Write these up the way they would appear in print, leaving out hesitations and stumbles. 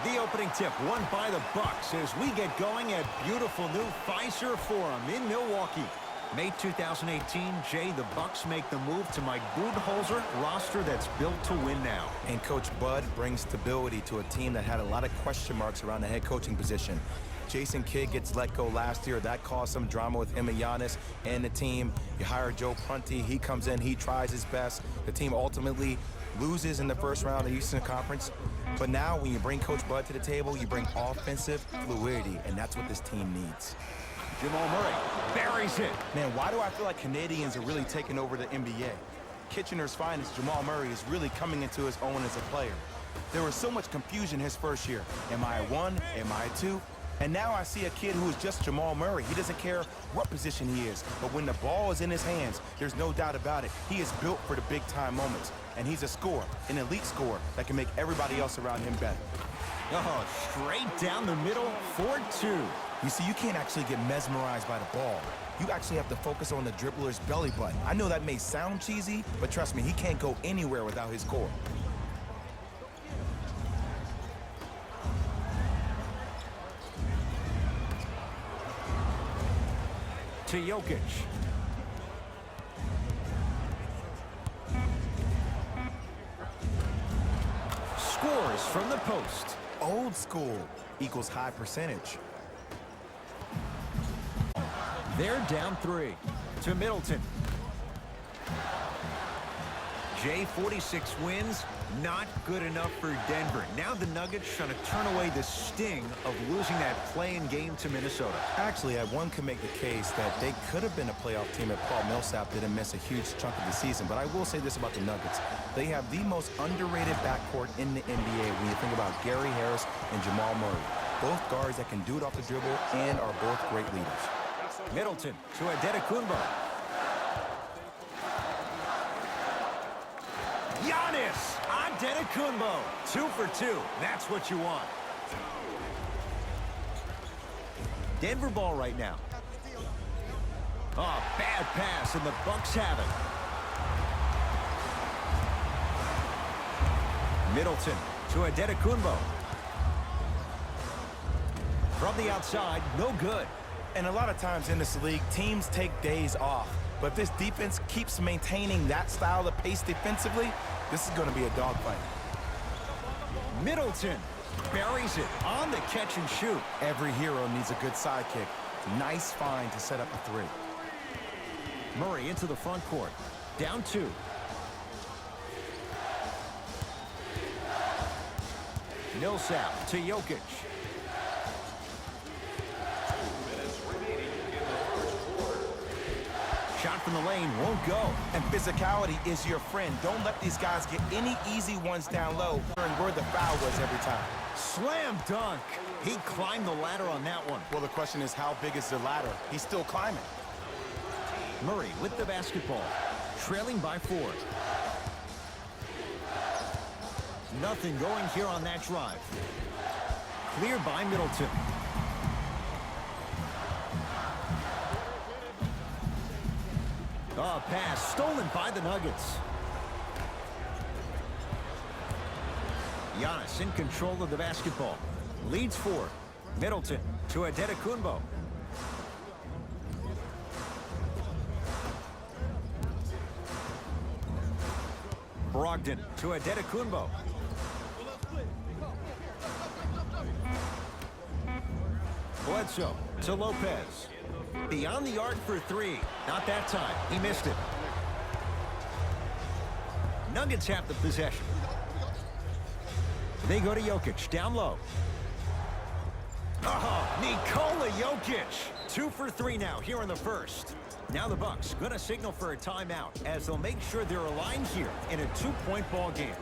The opening tip won by the Bucks as we get going at beautiful new Fiserv Forum in Milwaukee. May 2018, Jay, the Bucks make the move to my Budenholzer roster that's built to win now. And Coach Bud brings stability to a team that had a lot of question marks around the head coaching position. Jason Kidd gets let go last year. That caused some drama with him and Giannis and the team. You hire Joe Prunty. He comes in. He tries his best. The team ultimately loses in the first round of the Eastern Conference. But now when you bring Coach Bud to the table, you bring offensive fluidity, and that's what this team needs. Jamal Murray buries it. Man, why do I feel like Canadians are really taking over the NBA? Kitchener's finest, Jamal Murray, is really coming into his own as a player. There was so much confusion his first year. Am I a 1? Am I a 2? And now I see a kid who is just Jamal Murray. He doesn't care what position he is, but when the ball is in his hands, there's no doubt about it. He is built for the big-time moments, and he's a scorer, an elite scorer that can make everybody else around him better. Oh, straight down the middle for 2. You see, you can't actually get mesmerized by the ball. You actually have to focus on the dribbler's belly button. I know that may sound cheesy, but trust me, he can't go anywhere without his core. To Jokic. Scores from the post. Old school equals high percentage. They're down 3. To Middleton. Jay, 46 wins, not good enough for Denver. Now the Nuggets trying to turn away the sting of losing that play-in game to Minnesota. Actually, one could make the case that they could have been a playoff team if Paul Millsap didn't miss a huge chunk of the season. But I will say this about the Nuggets. They have the most underrated backcourt in the NBA when you think about Gary Harris and Jamal Murray. Both guards that can do it off the dribble and are both great leaders. Middleton to Antetokounmpo. Giannis Antetokounmpo, 2 for 2. That's what you want. Denver ball right now. Oh, bad pass, and the Bucks have it. Middleton to Antetokounmpo. From the outside, no good. And a lot of times in this league, teams take days off. But if this defense keeps maintaining that style of pace defensively, this is going to be a dogfight. Middleton buries it on the catch and shoot. Every hero needs a good sidekick. Nice find to set up a 3. Murray into the front court. Down 2. Millsap to Jokic. Shot from the lane won't go. And physicality is your friend. Don't let these guys get any easy ones down low and where the foul was every time. Slam dunk. He climbed the ladder on that one. Well, the question is, how big is the ladder? He's still climbing. Murray with the basketball. Trailing by 4. Nothing going here on that drive. Clear by Middleton. Oh, pass stolen by the Nuggets. Giannis in control of the basketball. Leads 4. Middleton to Antetokounmpo. Brogdon to Antetokounmpo. Bledsoe to Lopez. Beyond the arc for 3. Not that time. He missed it. Nuggets have the possession. They go to Jokic. Down low. Oh, Nikola Jokic. 2 for 3 now here in the first. Now the Bucks going to signal for a timeout as they'll make sure they're aligned here in a 2-point ball game.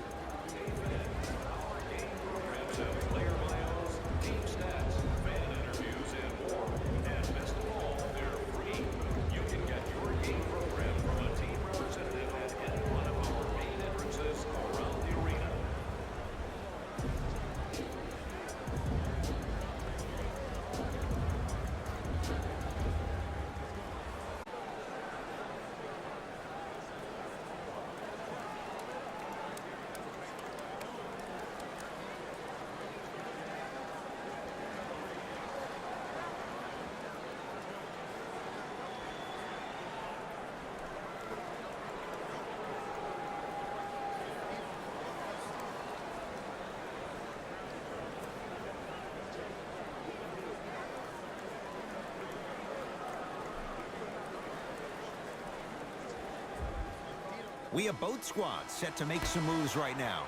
We have both squads set to make some moves right now.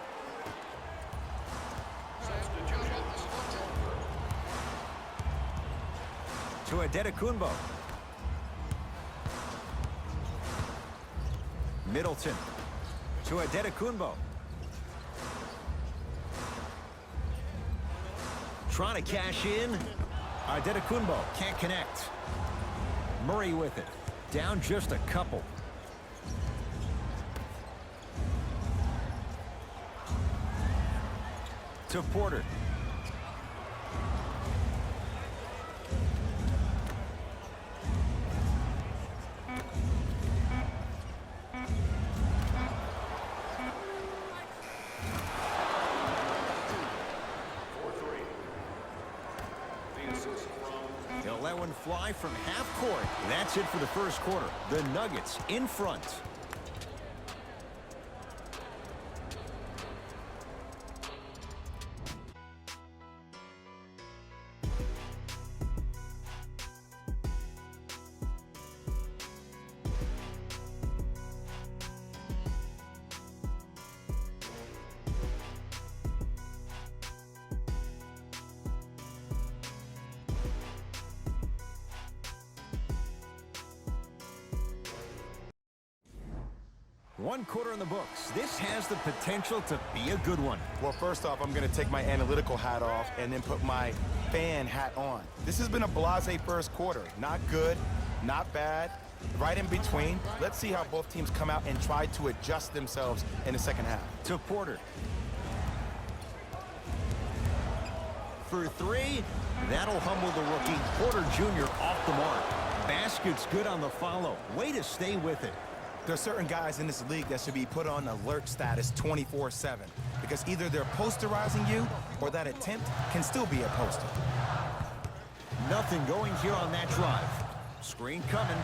To Adetokunbo. Middleton. To Adetokunbo. Trying to cash in. Adetokunbo can't connect. Murray with it. Down just a couple. To Porter. He'll let one fly from half court. That's it for the first quarter. The Nuggets in front. One quarter in the books. This has the potential to be a good one. Well, first off, I'm going to take my analytical hat off and then put my fan hat on. This has been a blasé first quarter. Not good, not bad, right in between. Let's see how both teams come out and try to adjust themselves in the second half. To Porter. For three. That'll humble the rookie. Porter Jr. off the mark. Basket's good on the follow. Way to stay with it. There are certain guys in this league that should be put on alert status 24/7 because either they're posterizing you or that attempt can still be a poster. Nothing going here on that drive. Screen coming.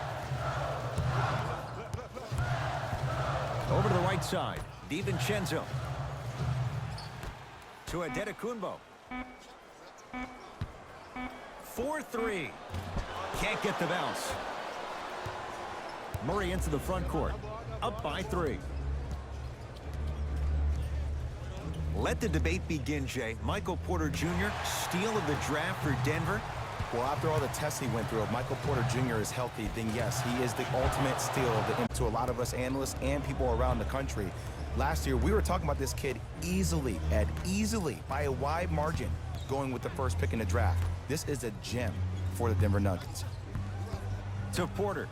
Over to the right side. DiVincenzo. To Adetokunbo. 4-3. Can't get the bounce. Murray into the front court. Up by 3. Let the debate begin, Jay. Michael Porter Jr., steal of the draft for Denver. Well, after all the tests he went through, if Michael Porter Jr. is healthy, then yes, he is the ultimate steal to a lot of us analysts and people around the country. Last year, we were talking about this kid easily, by a wide margin, going with the first pick in the draft. This is a gem for the Denver Nuggets. To Porter.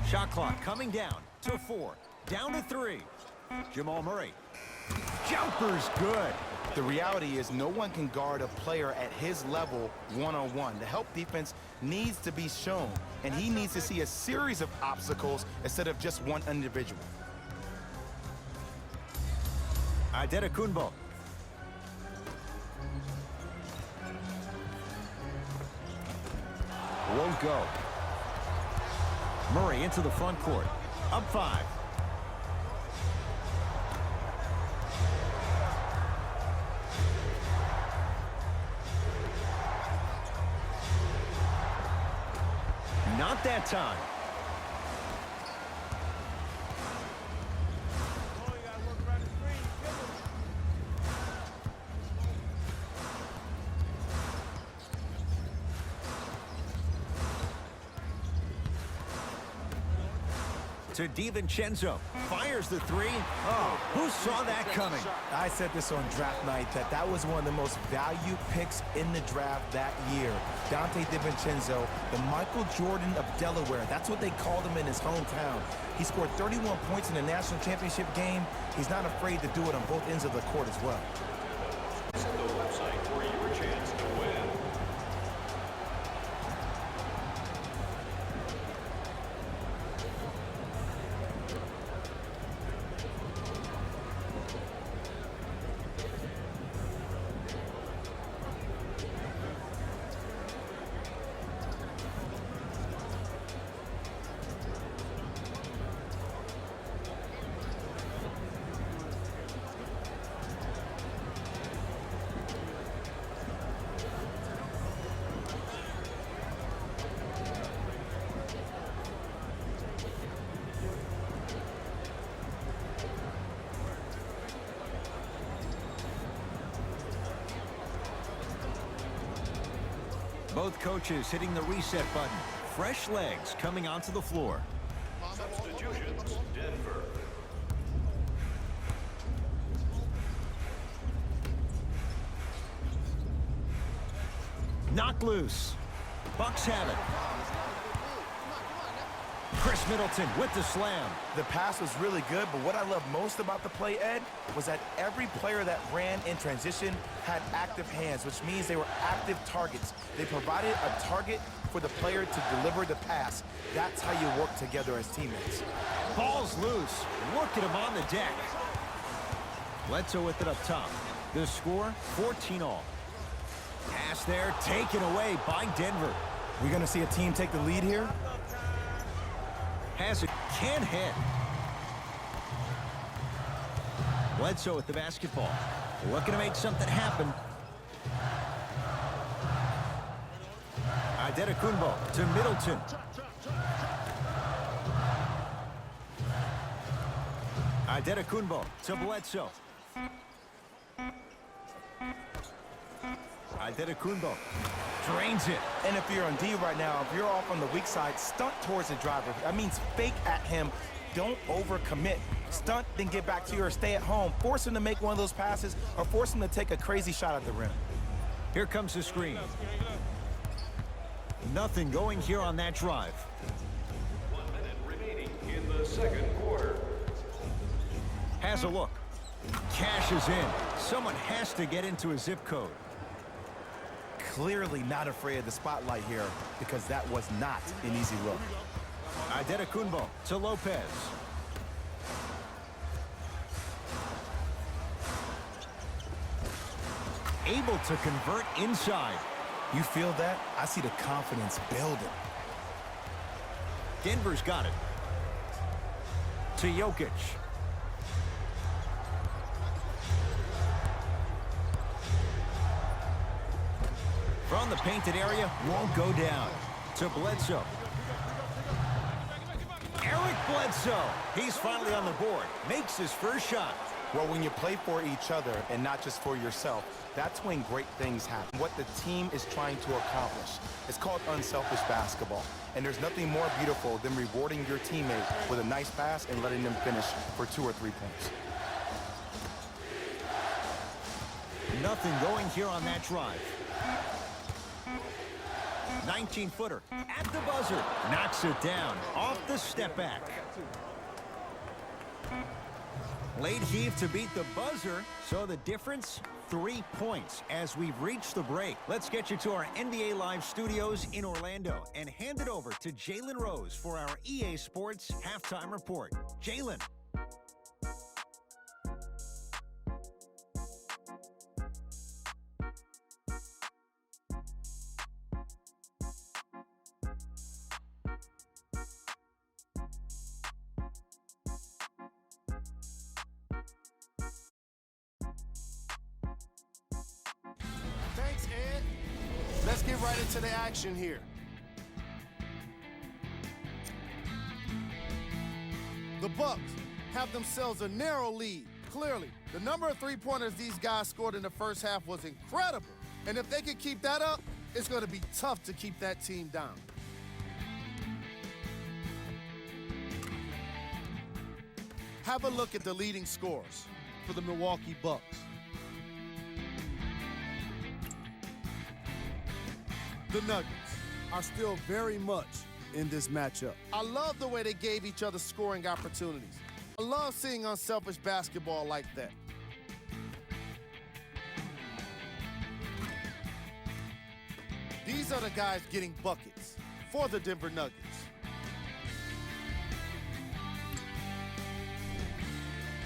Shot clock coming down to 4. Down to 3. Jamal Murray. Jumper's good. The reality is no one can guard a player at his level one-on-one. The help defense needs to be shown, and he needs to see a series of obstacles instead of just one individual. Adetokunbo. Won't go. Murray into the front court. Up 5. Not that time. To DiVincenzo. Fires the 3. Oh, who saw that coming? I said this on draft night that was one of the most valued picks in the draft that year. Dante DiVincenzo, the Michael Jordan of Delaware. That's what they called him in his hometown. He scored 31 points in the national championship game. He's not afraid to do it on both ends of the court as well. Visit the website for your chance to win. Both coaches hitting the reset button. Fresh legs coming onto the floor. Substitutions, Denver. Knocked loose. Bucks have it. Chris Middleton with the slam. The pass was really good, but what I love most about the play, Ed, was that every player that ran in transition had active hands, which means they were active targets. They provided a target for the player to deliver the pass. That's how you work together as teammates. Ball's loose. Look at him on the deck. Bledsoe with it up top. The score, 14-all. Pass there, taken away by Denver. We're going to see a team take the lead here. Has it, can't hit. Bledsoe with the basketball. Looking to make something happen. Adetokunbo to Middleton. Adetokunbo to Bledsoe. Adetokunbo drains it. And if you're on D right now, if you're off on the weak side, stunt towards the driver. That means fake at him. Don't overcommit. Stunt, then get back to you or stay at home. Force him to make one of those passes or force him to take a crazy shot at the rim. Here comes the screen. Nothing going here on that drive. 1 minute remaining in the second quarter. Has a look. Cashes in. Someone has to get into a zip code. Clearly not afraid of the spotlight here because that was not an easy look. Adetokunbo to Lopez. Able to convert inside. You feel that? I see the confidence building. Denver's got it. To Jokic. From the painted area, won't go down. To Bledsoe. Eric Bledsoe. He's finally on the board. Makes his first shot. Well, when you play for each other and not just for yourself, that's when great things happen. What the team is trying to accomplish. It's called unselfish basketball. And there's nothing more beautiful than rewarding your teammate with a nice pass and letting them finish for 2 or 3 points. Nothing going here on that drive. 19-footer at the buzzer. Knocks it down off the step back. Late heave to beat the buzzer. So the difference, 3 points as we've reached the break. Let's get you to our NBA Live studios in Orlando and hand it over to Jalen Rose for our EA Sports halftime report. Jalen. Thanks, Ed. Let's get right into the action here. The Bucks have themselves a narrow lead. Clearly, the number of three-pointers these guys scored in the first half was incredible. And if they can keep that up, it's going to be tough to keep that team down. Have a look at the leading scorers for the Milwaukee Bucks. The Nuggets are still very much in this matchup. I love the way they gave each other scoring opportunities. I love seeing unselfish basketball like that. These are the guys getting buckets for the Denver Nuggets.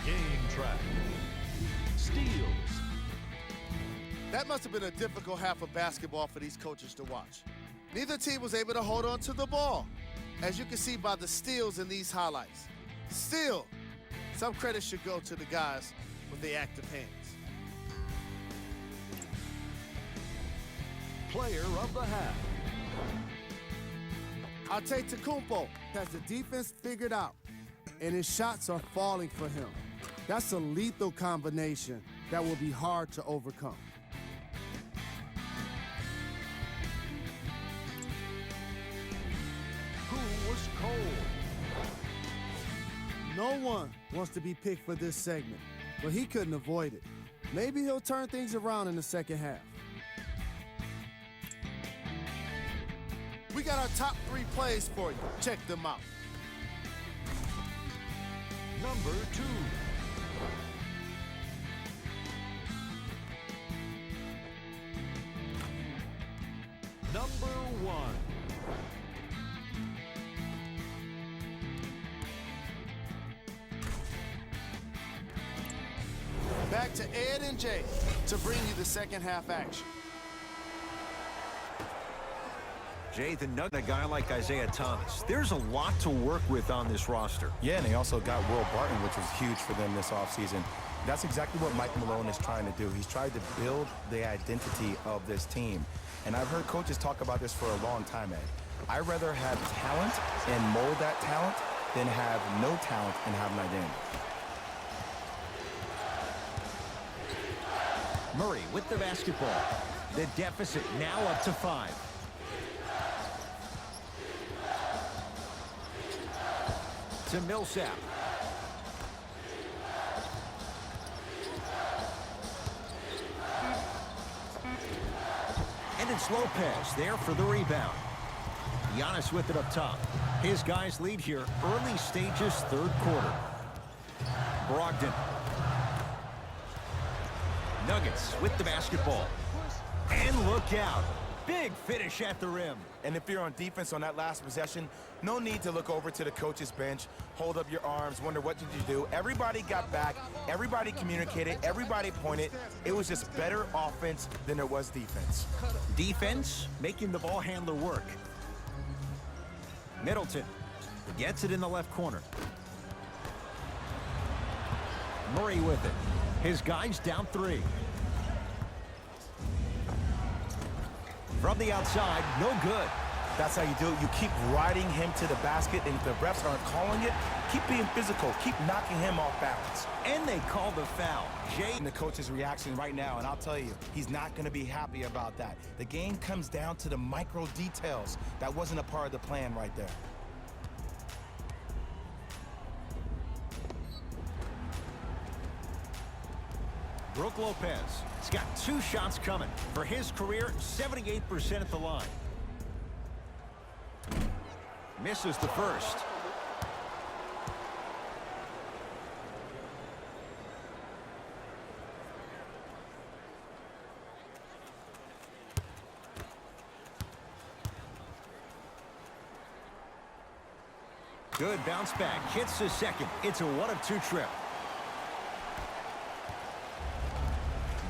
Game track. Steals. That must have been a difficult half of basketball for these coaches to watch. Neither team was able to hold on to the ball, as you can see by the steals in these highlights. Still, some credit should go to the guys with the active hands. Player of the half. Antetokounmpo has the defense figured out, and his shots are falling for him. That's a lethal combination that will be hard to overcome. No one wants to be picked for this segment, but he couldn't avoid it. Maybe he'll turn things around in the second half. We got our top 3 plays for you. Check them out. Number 2. Number 1. Back to Ed and Jay to bring you the second half action. Jay, a guy like Isaiah Thomas, there's a lot to work with on this roster. Yeah, and they also got Will Barton, which was huge for them this offseason. That's exactly what Mike Malone is trying to do. He's tried to build the identity of this team. And I've heard coaches talk about this for a long time, Ed. I'd rather have talent and mold that talent than have no talent and have an identity. Murray with the basketball. The deficit now up to 5. To Millsap. And it's Lopez there for the rebound. Giannis with it up top. His guys lead here, early stages, third quarter. Brogdon. Nuggets with the basketball. And look out. Big finish at the rim. And if you're on defense on that last possession, no need to look over to the coach's bench, hold up your arms, wonder what did you do. Everybody got back, everybody communicated, everybody pointed. It was just better offense than there was defense. Defense making the ball handler work. Middleton gets it in the left corner. Murray with it. His guys down 3. From the outside, no good. That's how you do it. You keep riding him to the basket, and if the refs aren't calling it, keep being physical. Keep knocking him off balance. And they call the foul. Jay. And the coach's reaction right now, and I'll tell you, he's not going to be happy about that. The game comes down to the micro details. That wasn't a part of the plan right there. Brook Lopez. He's got 2 shots coming. For his career, 78% at the line. Misses the first. Good bounce back. Hits the second. It's a 1-of-2 trip.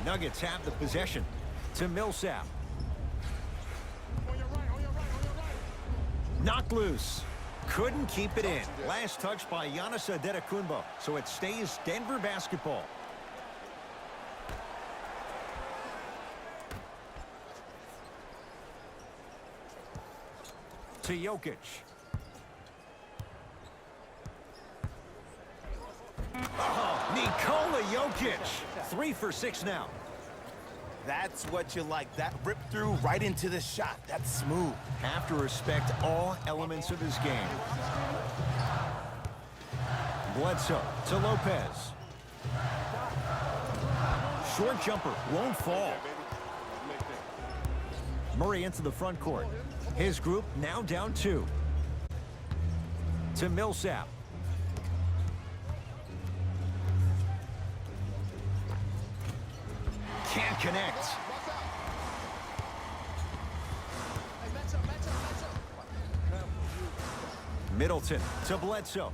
Nuggets have the possession to Millsap. Knocked loose. Couldn't keep it in. Last touch by Giannis Antetokounmpo. So it stays Denver basketball. To Jokic. Oh, Nikola Jokic. 3 for 6 now. That's what you like. That rip through right into the shot. That's smooth. Have to respect all elements of his game. Bledsoe to Lopez. Short jumper won't fall. Murray into the front court. His group now down 2. To Millsap. Can't connect. Middleton to Bledsoe.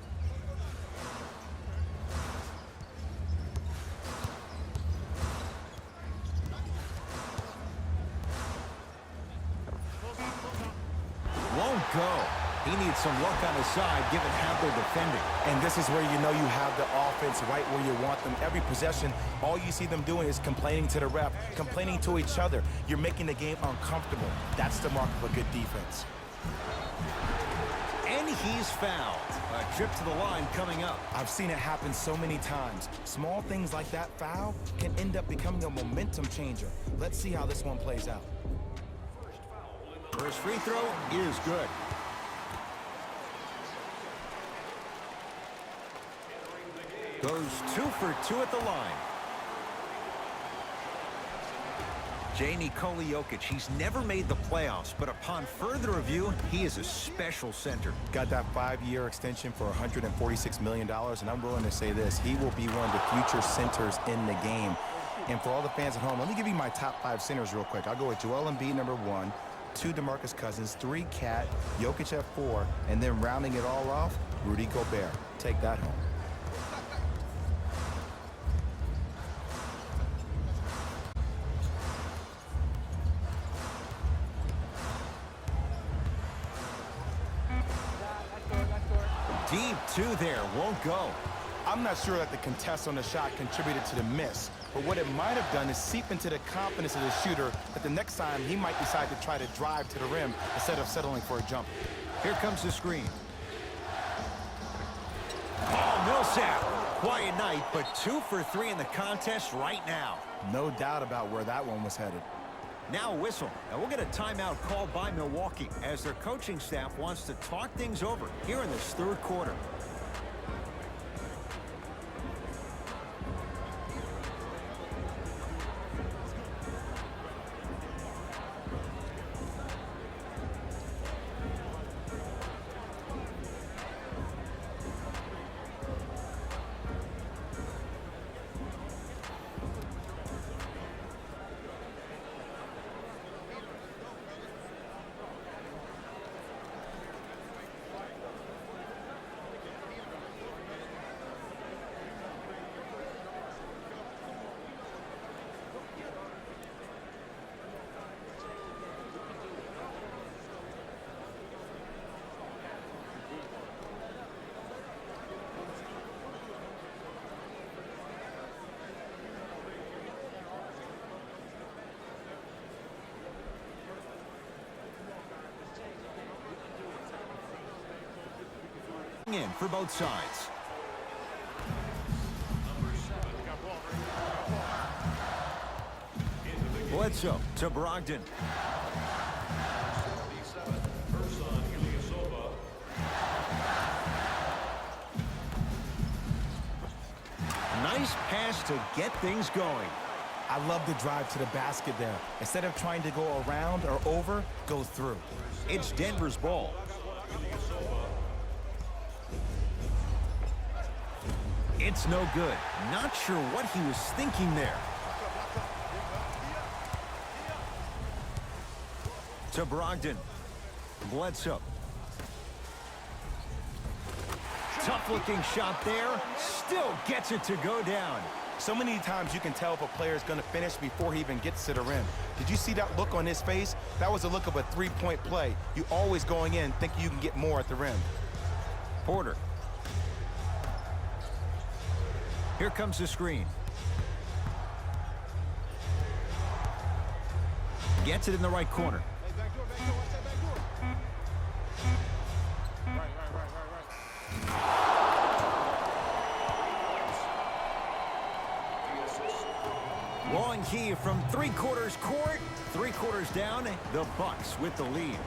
Won't go. He needs some luck on his side, given how they're defending. And this is where you know you have the offense right where you want them. Every possession, all you see them doing is complaining to the ref, complaining to each other. You're making the game uncomfortable. That's the mark of a good defense. And he's fouled. A trip to the line coming up. I've seen it happen so many times. Small things like that foul can end up becoming a momentum changer. Let's see how this one plays out. First free throw is good. Goes 2 for 2 at the line. Nikola Jokic, he's never made the playoffs, but upon further review, he is a special center. Got that 5-year extension for $146 million, and I'm willing to say this. He will be one of the future centers in the game. And for all the fans at home, let me give you my top 5 centers real quick. I'll go with Joel Embiid, number 1, 2, DeMarcus Cousins, 3, Cat, Jokic at 4, and then rounding it all off, Rudy Gobert. Take that home. Deep 2 there, won't go. I'm not sure that the contest on the shot contributed to the miss, but what it might have done is seep into the confidence of the shooter that the next time he might decide to try to drive to the rim instead of settling for a jump. Here comes the screen. Oh, Millsap. Quiet night, but 2 for 3 in the contest right now. No doubt about where that one was headed. Now a whistle, and we'll get a timeout called by Milwaukee as their coaching staff wants to talk things over here in this third quarter. In for both sides. Bledsoe to Brogdon. Nice pass to get things going. I love the drive to the basket there. Instead of trying to go around or over, go through. It's Denver's ball. It's no good. Not sure what he was thinking there. To Brogdon. Bledsoe. Tough-looking shot there. Still gets it to go down. So many times you can tell if a player is going to finish before he even gets to the rim. Did you see that look on his face? That was the look of a three-point play. You always going in thinking you can get more at the rim. Porter. Here comes the screen. Gets it in the right corner. Long key from three-quarters court. 3 quarters down, the Bucks with the lead.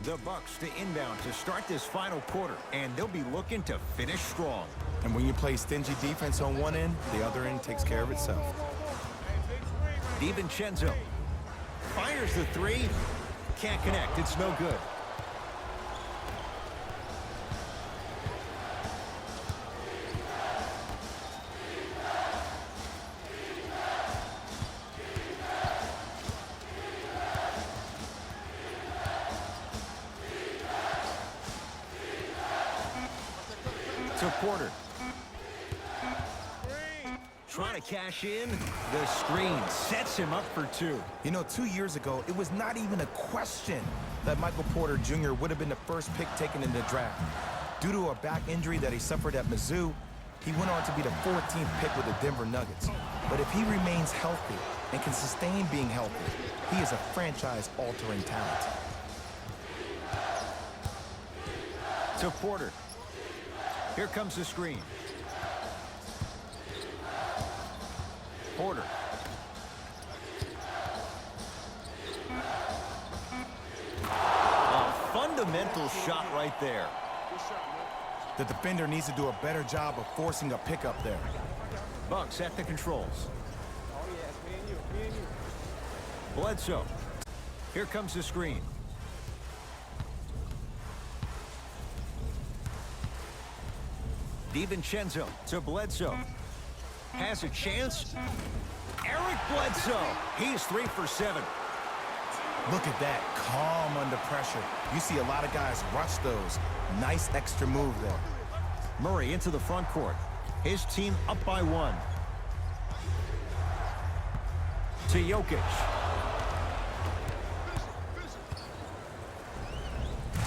The Bucks to inbound to start this final quarter, and they'll be looking to finish strong. And when you play stingy defense on one end, the other end takes care of itself. DiVincenzo fires the 3. Can't connect. It's no good. To Porter. Trying to cash in. The screen sets him up for 2. You know, 2 years ago, it was not even a question that Michael Porter Jr. would have been the first pick taken in the draft. Due to a back injury that he suffered at Mizzou, he went on to be the 14th pick with the Denver Nuggets. But if he remains healthy and can sustain being healthy, he is a franchise-altering talent. To Porter. Here comes the screen. Porter. A fundamental shot right there. The defender needs to do a better job of forcing a pickup there. Bucks at the controls. Bledsoe. Here comes the screen. DiVincenzo to Bledsoe. Has a chance. Eric Bledsoe. He's 3 for 7. Look at that, calm under pressure. You see a lot of guys rush those. Nice extra move there. Murray into the front court. His team up by 1. To Jokic.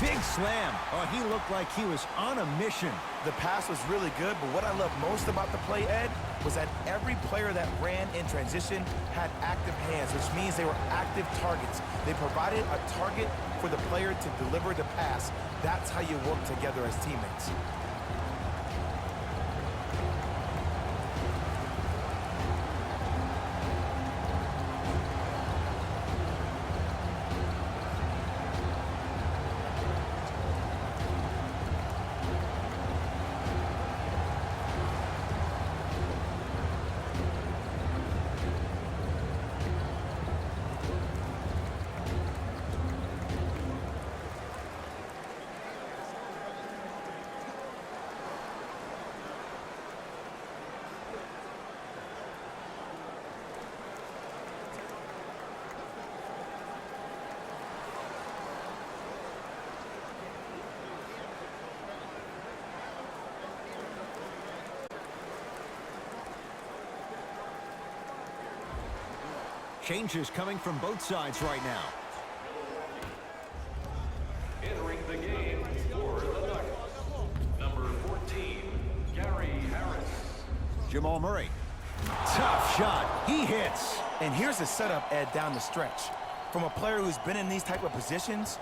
Big slam. Oh, he looked like he was on a mission. The pass was really good, but what I love most about the play, Ed, was that every player that ran in transition had active hands, which means they were active targets. They provided a target for the player to deliver the pass. That's how you work together as teammates. Changes coming from both sides right now. Entering the game for the Nuggets, number 14, Gary Harris. Jamal Murray. Tough shot. He hits. And here's the setup, Ed, down the stretch. From a player who's been in these type of positions,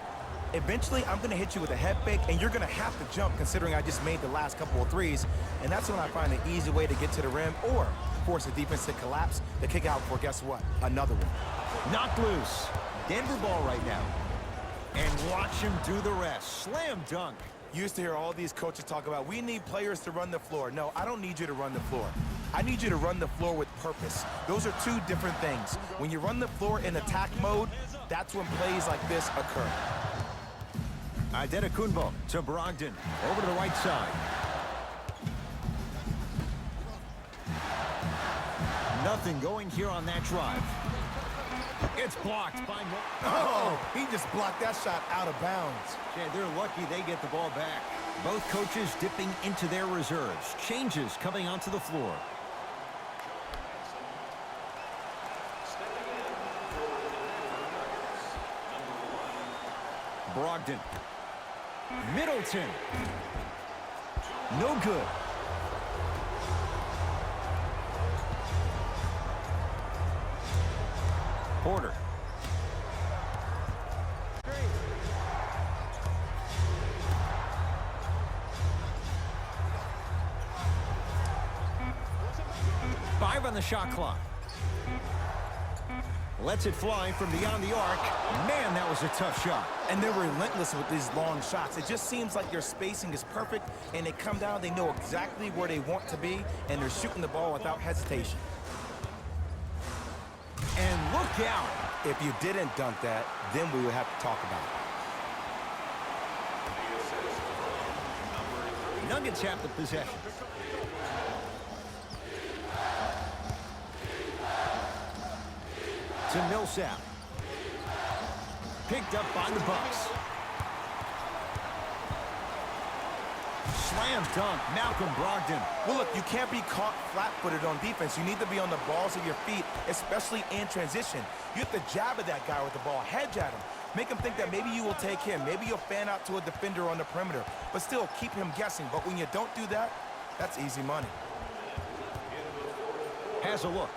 eventually I'm going to hit you with a head fake, and you're going to have to jump considering I just made the last couple of threes. And that's when I find an easy way to get to the rim or force the defense to collapse, to kick out for, guess what, another one. Knocked loose. Denver ball right now. And watch him do the rest. Slam dunk. You used to hear all these coaches talk about, we need players to run the floor. No, I don't need you to run the floor. I need you to run the floor with purpose. Those are two different things. When you run the floor in attack mode, that's when plays like this occur. Antetokounmpo to Brogdon. Over to the right side. Nothing going here on that drive. It's blocked by... Oh, he just blocked that shot out of bounds. Yeah, they're lucky they get the ball back. Both coaches dipping into their reserves. Changes coming onto the floor. Brogdon. Middleton. No good. Porter. Five on the shot clock. Lets it fly from beyond the arc. Man, that was a tough shot. And they're relentless with these long shots. It just seems like their spacing is perfect, and they come down, they know exactly where they want to be, and they're shooting the ball without hesitation. And look out. If you didn't dunk that, then we would have to talk about it. Nuggets have the possession. To Millsap. Picked up by the Bucks. Slam dunk, Malcolm Brogdon. Well, look, you can't be caught flat-footed on defense. You need to be on the balls of your feet, especially in transition. You have to jab at that guy with the ball, hedge at him. Make him think that maybe you will take him. Maybe you'll fan out to a defender on the perimeter, but still keep him guessing. But when you don't do that, that's easy money. Has a look.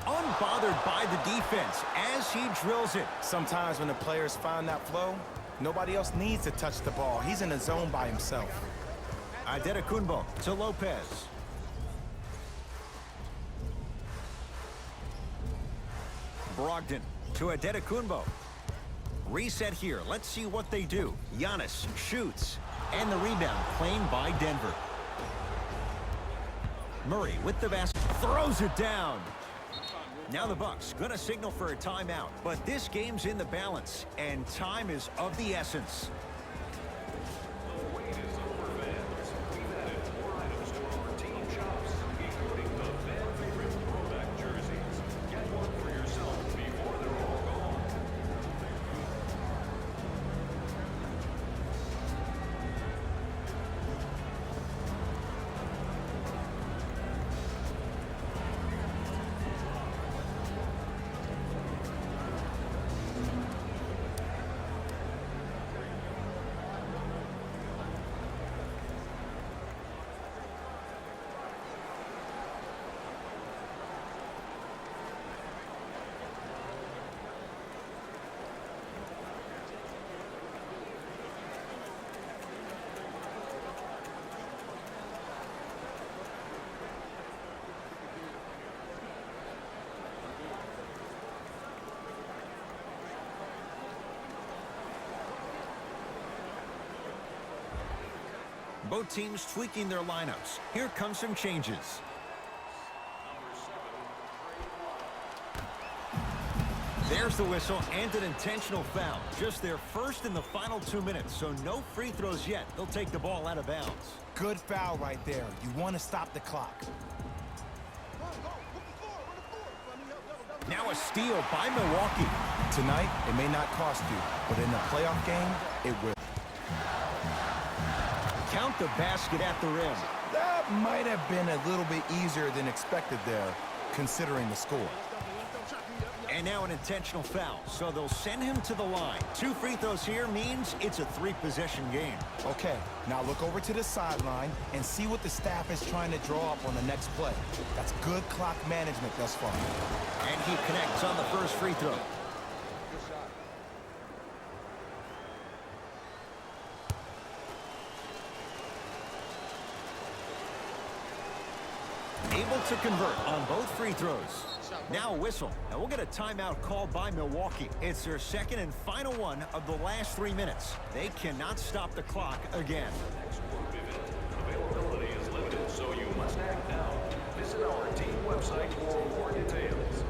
Unbothered by the defense as he drills it. Sometimes when the players find that flow, Nobody else needs to touch the ball. He's in a zone by himself. Adetokunbo to Lopez. Brogdon to Adetokunbo. Reset here. Let's see what they do. Giannis shoots. And the rebound claimed by Denver. Murray with the basket. Throws it down. Now the Bucks gonna signal for a timeout. But this game's in the balance. And time is of the essence. The wait is over, fans. We've added more items to our team shops, including the fan favorite throwback jerseys. Get one for yourself before they're all gone. Both teams tweaking their lineups. Here come some changes. There's the whistle and an intentional foul. Just their first in the final 2 minutes, so no free throws yet. They'll take the ball out of bounds. Good foul right there. You want to stop the clock. Now a steal by Milwaukee. Tonight, it may not cost you, but in a playoff game, it will. Count the basket at the rim. That might have been a little bit easier than expected there, considering the score. And now an intentional foul, so they'll send him to the line. 2 free throws here means it's a 3-possession game. Okay, now look over to the sideline and see what the staff is trying to draw up on the next play. That's good clock management thus far. And he connects on the first free throw. Able to convert on both free throws. Now a whistle, and we'll get a timeout called by Milwaukee. It's their second and final one of the last 3 minutes. They cannot stop the clock again. Next group event. Availability is limited, so you must act now. Visit our team website for more details.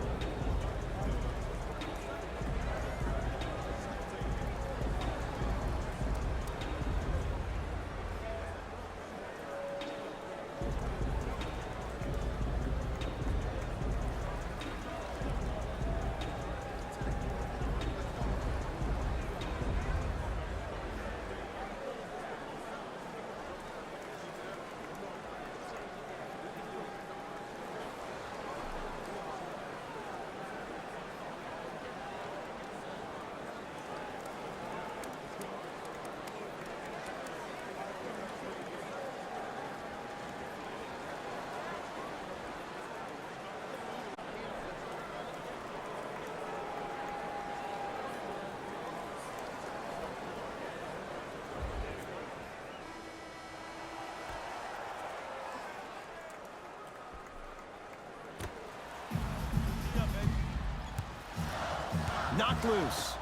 Knocked loose.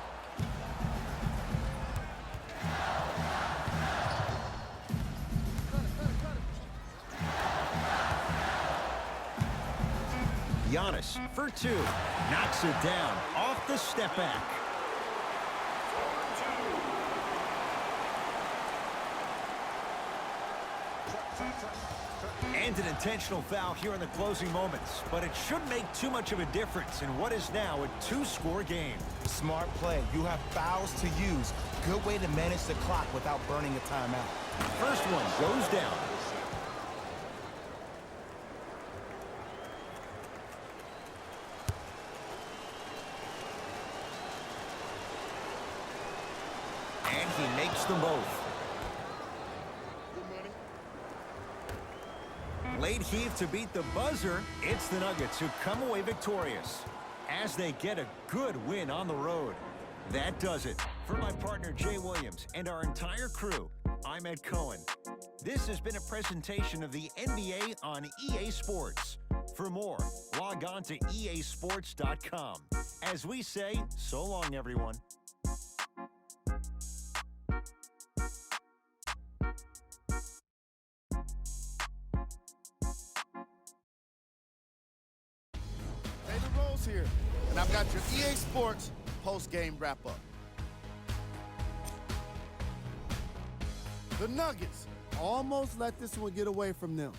Giannis for 2. Knocks it down off the step back. And an intentional foul here in the closing moments. But it shouldn't make too much of a difference in what is now a 2-score game. Smart play. You have fouls to use. Good way to manage the clock without burning a timeout. First one goes down. And he makes them both. Late heave to beat the buzzer. It's the Nuggets who come away victorious as they get a good win on the road. That does it. For my partner Jay Williams and our entire crew, I'm Ed Cohen. This has been a presentation of the NBA on EA Sports. For more, log on to easports.com. As we say, so long, everyone. Jalen Rose here, and I've got your EA Sports post-game wrap-up. The Nuggets almost let this one get away from them,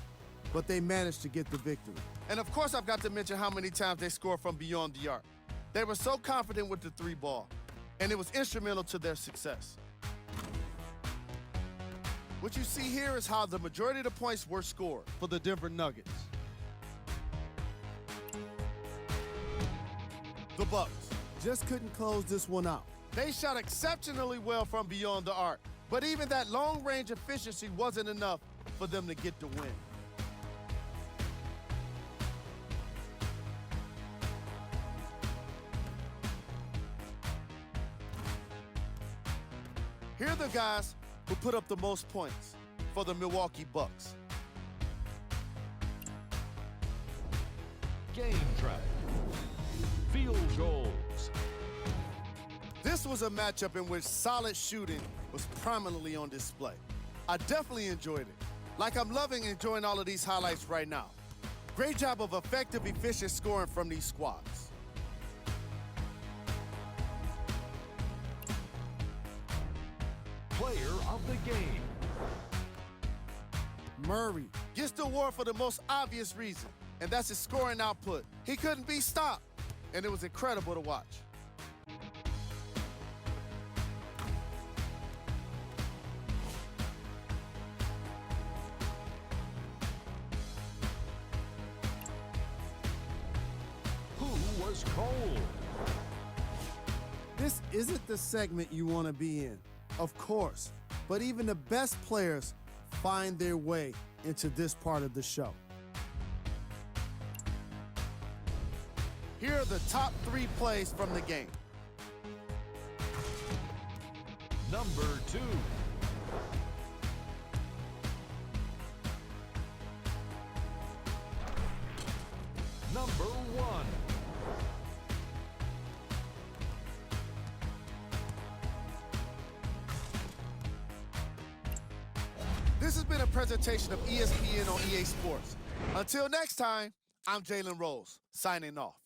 but they managed to get the victory. And of course, I've got to mention how many times they scored from beyond the arc. They were so confident with the three ball, and it was instrumental to their success. What you see here is how the majority of the points were scored for the Denver Nuggets. The Bucks just couldn't close this one out. They shot exceptionally well from beyond the arc, but even that long-range efficiency wasn't enough for them to get the win. Here are the guys who put up the most points for the Milwaukee Bucks. Game track. Field goals. This was a matchup in which solid shooting was prominently on display. I definitely enjoyed it. Like I'm loving enjoying all of these highlights right now. Great job of effective, efficient scoring from these squads. Player of the game. Murray gets the award for the most obvious reason, and that's his scoring output. He couldn't be stopped, and it was incredible to watch. Who was cold? This isn't the segment you want to be in, of course, but even the best players find their way into this part of the show. Here are the top 3 plays from the game. Number 2. Number 1. This has been a presentation of ESPN on EA Sports. Until next time, I'm Jalen Rose, signing off.